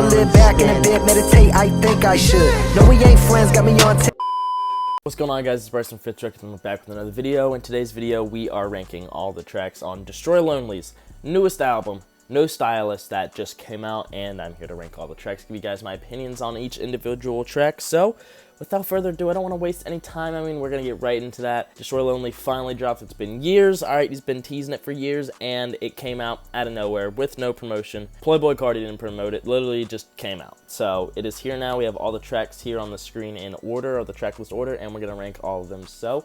to live back in a bit, meditate, I think I should. No, we ain't friends, got me on What's going on, guys? It's Bryson from Fifth Records, and we're back with another video. In today's video, we are ranking all the tracks on Destroy Lonely's newest album, No Stylist, that just came out, and I'm here to rank all the tracks, give you guys my opinions on each individual track. So, without further ado, I don't want to waste any time. I mean, we're going to get right into that. Destroy Lonely finally dropped. It's been years. Alright, he's been teasing it for years, and it came out out of nowhere with no promotion. Playboi Carti didn't promote it. Literally just came out. So, it is here now. We have all the tracks here on the screen in order, or the track list order, and we're going to rank all of them. So,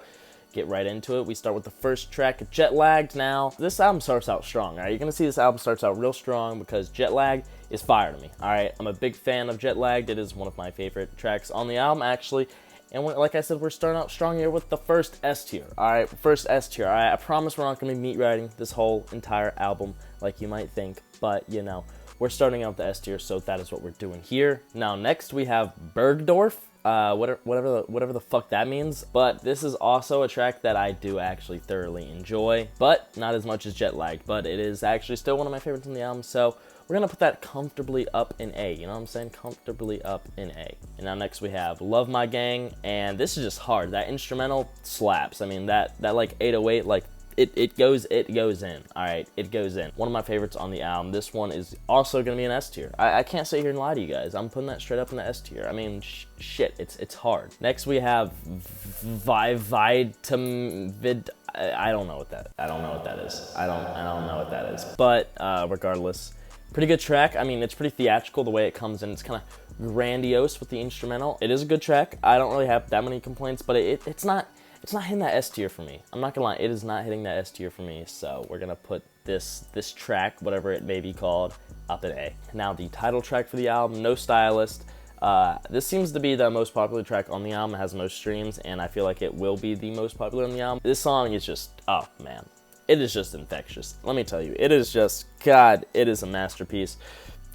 get right into it. We start with the first track, Jetlagged. Now, this album starts out strong, alright? You're going to see this album starts out real strong because Jetlagged is fire to me, alright? I'm a big fan of Jetlagged. It is one of my favorite tracks on the album, actually. And like I said, we're starting out strong here with the first S tier, alright? First S tier, alright? I promise we're not going to be meat riding this whole entire album like you might think, but, you know, we're starting out with the S tier, so that is what we're doing here. Now, next we have BERGDORF. Whatever the fuck that means, but this is also a track that I do actually thoroughly enjoy, but not as much as Jetlagged, but it is actually still one of my favorites on the album, so we're gonna put that comfortably up in A, you know what I'm saying? Comfortably up in A. And now next we have Love My Gang, and this is just hard. That instrumental slaps. I mean, that like 808, like, it goes in, alright? It goes in. One of my favorites on the album. This one is also gonna be an S tier. I can't sit here and lie to you guys. I'm putting that straight up in the S tier. I mean, shit, it's hard. Next we have VTMNTSCOAT. I don't know what that is. I don't know what that is. But regardless, pretty good track. I mean, it's pretty theatrical the way it comes in. It's kind of grandiose with the instrumental. It is a good track. I don't really have that many complaints, but it's not hitting that S tier for me. I'm not gonna lie, it is not hitting that S tier for me. So we're gonna put this track, whatever it may be called, up in A. Now the title track for the album, No Stylist. This seems to be the most popular track on the album. It has the most streams, and I feel like it will be the most popular on the album. This song is just, oh man, it is just infectious. Let me tell you, it is just, God, it is a masterpiece.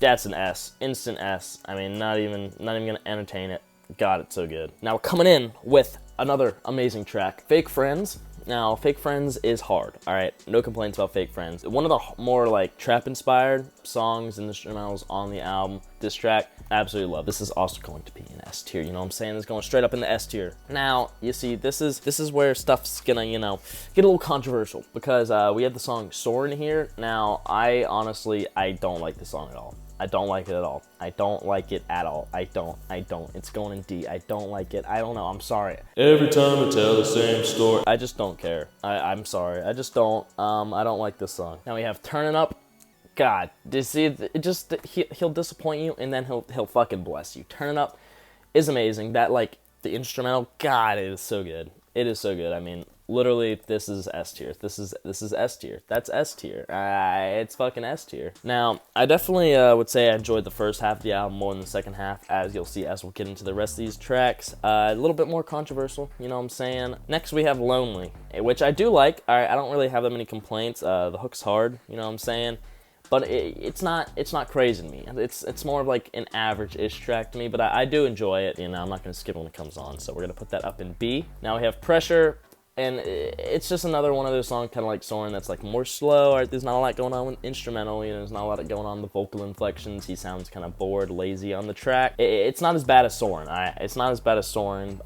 That's an S, instant S. I mean, not even gonna entertain it. God, it's so good. Now coming in with another amazing track, FAKEfriends. Now, FAKEfriends is hard, alright? No complaints about FAKEfriends. One of the more, like, trap-inspired songs and instrumentals on the album. This track, absolutely love. This is also going to be an S tier, you know what I'm saying? It's going straight up in the S tier. Now, you see, this is where stuff's gonna, you know, get a little controversial, because we have the song SOARIN here. Now, I don't like this song at all. I don't like it at all. I don't like it at all. I don't. It's going in D. I don't like it. I don't know. I'm sorry. Every time I tell the same story. I just don't care. I'm sorry. I just don't. I don't like this song. Now we have TURNINUP. God, do you see? He'll disappoint you, and then he'll fucking bless you. TURNINUP is amazing. That, like, the instrumental. God, it is so good. It is so good. I mean, literally, this is S tier. This is S tier. That's S tier. It's fucking S tier. Now, I definitely would say I enjoyed the first half of the album more than the second half, as you'll see as we'll get into the rest of these tracks. A little bit more controversial, you know what I'm saying? Next, we have Lonely, which I do like. Alright, I don't really have that many complaints. The hook's hard, you know what I'm saying? But it's not crazy to me. It's more of like an average-ish track to me, but I do enjoy it. You know, I'm not gonna skip it when it comes on, so we're gonna put that up in B. Now we have Pressure, and it's just another one of those songs, kind of like SOARIN, that's like more slow. Right? There's not a lot going on with instrumental. You know, there's not a lot going on with the vocal inflections. He sounds kind of bored, lazy on the track. It's not as bad as SOARIN. It's not as bad as SOARIN,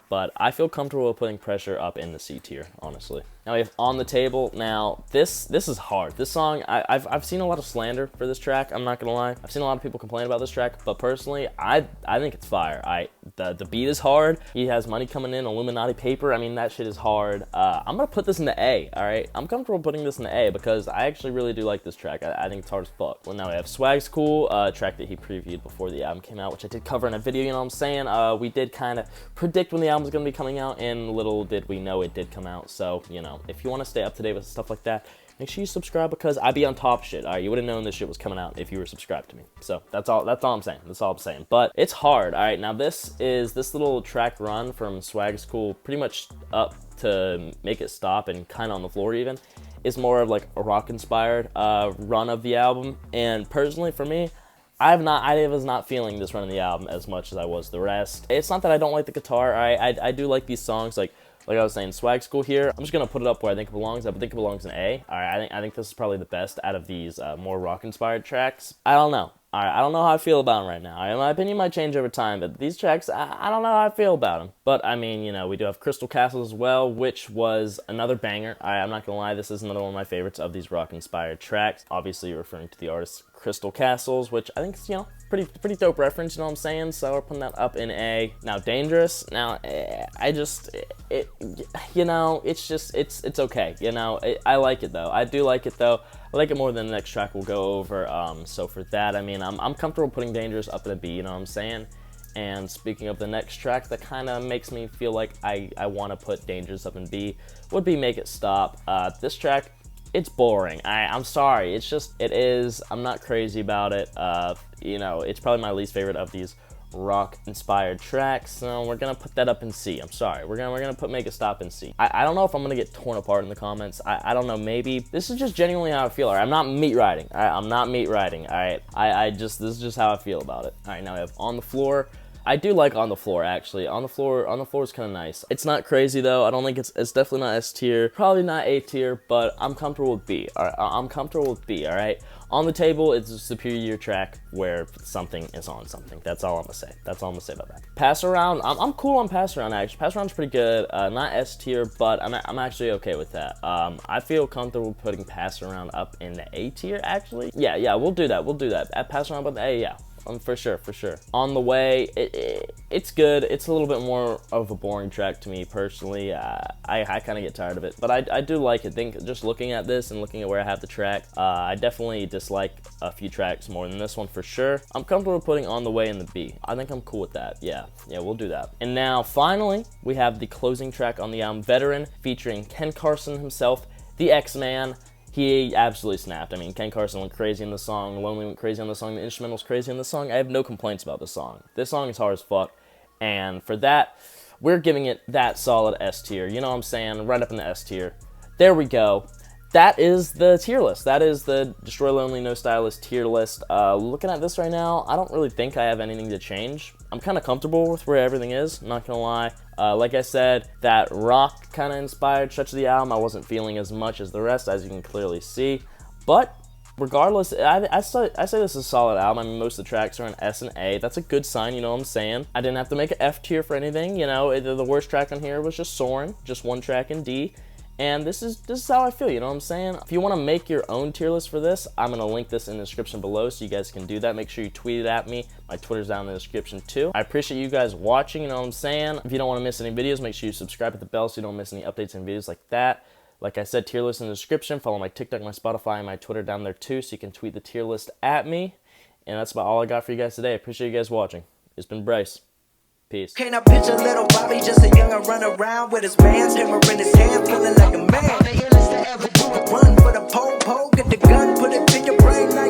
but I feel comfortable with putting Pressure up in the C tier, honestly. Now we have On the Table. Now this is hard. This song, I've seen a lot of slander for this track. I'm not gonna lie. I've seen a lot of people complain about this track, but personally, I think it's fire. The beat is hard. He has money coming in, Illuminati paper. I mean, that shit is hard. I'm gonna put this in the A. All right, I'm comfortable putting this in the A because I actually really do like this track. I think it's hard as fuck. Well, now we have SWGSKOOL, a track that he previewed before the album came out, which I did cover in a video. You know what I'm saying? We did kind of predict when the album was gonna be coming out, and little did we know it did come out. So you know, if you want to stay up to date with stuff like that, make sure you subscribe because I be on top of shit. All right, you would have known this shit was coming out if you were subscribed to me. So that's all I'm saying. That's all I'm saying. But it's hard. All right, now this little track run from SWGSKOOL, pretty much up to Make It Stop and kind of on the floor even, is more of like a rock inspired run of the album. And personally for me, I was not feeling this run of the album as much as I was the rest. It's not that I don't like the guitar. I do like these songs, like I was saying, SWGSKOOL here. I'm just gonna put it up where I think it belongs. I think it belongs in A. All right, I think this is probably the best out of these more rock-inspired tracks. I don't know. Alright, I don't know how I feel about them right now. My opinion might change over time, but these tracks, I don't know how I feel about them. But, I mean, you know, we do have CRYSTLCSTLES as well, which was another banger. I'm not gonna lie, this is another one of my favorites of these rock-inspired tracks. Obviously, referring to the artist CRYSTLCSTLES, which I think is, you know, pretty dope reference, you know what I'm saying? So we're putting that up in A. Now, Dangerous, now, you know, it's okay, you know? I like it, though. I do like it, though. I like it more than the next track we'll go over, so for that, I mean, I'm comfortable putting Dangerous up in a B, you know what I'm saying? And speaking of the next track, that kind of makes me feel like I want to put Dangerous up in B, would be Make It Stop. This track, it's boring. I'm sorry, it is. I'm not crazy about it. You know, it's probably my least favorite of these rock-inspired tracks, so we're gonna put that up in C. I'm sorry, we're gonna put Make It Stop in C. I don't know if I'm gonna get torn apart in the comments. I don't know, maybe. This is just genuinely how I feel. Alright, I'm not meat riding. Alright, I'm not meat riding. Alright, this is just how I feel about it. Alright, now we have On the Floor. I do like On the Floor, actually. On the Floor is kind of nice. It's not crazy, though. I don't think it's definitely not S tier, probably not A tier, but I'm comfortable with B. Alright, I'm comfortable with B, alright? On the Table, it's a superior track where something is on something. That's all I'm gonna say. That's all I'm gonna say about that. Pass Around, I'm cool on Pass Around, actually. Pass Around's pretty good. Not S tier, but I'm actually okay with that. I feel comfortable putting Pass Around up in the A tier, actually. Yeah, we'll do that. At Pass Around, but the A, yeah. For sure. On the Way, it's good. It's a little bit more of a boring track to me personally. I kind of get tired of it, but I do like it. Just looking at this and looking at where I have the track, I definitely dislike a few tracks more than this one for sure. I'm comfortable putting On the Way in the B. I think I'm cool with that. Yeah, we'll do that. And now finally, we have the closing track on the album, Veteran, featuring Ken Carson himself, the X-Man. He absolutely snapped. I mean, Ken Carson went crazy in the song, Lonely went crazy on the song, the instrumental's crazy on the song. I have no complaints about this song. This song is hard as fuck, and for that, we're giving it that solid S tier. You know what I'm saying? Right up in the S tier. There we go. That is the tier list. That is the Destroy Lonely No Stylist tier list. Looking at this right now, I don't really think I have anything to change. I'm kind of comfortable with where everything is, not gonna lie. Like I said, that rock kind of inspired stretch of the album, I wasn't feeling as much as the rest, as you can clearly see. But regardless, I say this is a solid album. I mean, most of the tracks are an S and A. That's a good sign, you know what I'm saying? I didn't have to make an F tier for anything, you know. The worst track on here was just SOARIN, just one track in D. And this is how I feel, you know what I'm saying? If you want to make your own tier list for this, I'm going to link this in the description below so you guys can do that. Make sure you tweet it at me. My Twitter's down in the description too. I appreciate you guys watching, you know what I'm saying? If you don't want to miss any videos, make sure you subscribe with the bell so you don't miss any updates and videos like that. Like I said, tier list in the description. Follow my TikTok, my Spotify, and my Twitter down there too so you can tweet the tier list at me. And that's about all I got for you guys today. I appreciate you guys watching. It's been Bryce. Peace. Can I picture little Bobby, just a young and run around with his bands, hammer in his hand, feeling like a man. The illest to ever do it. Run for the pole, get the gun, put it in your brain like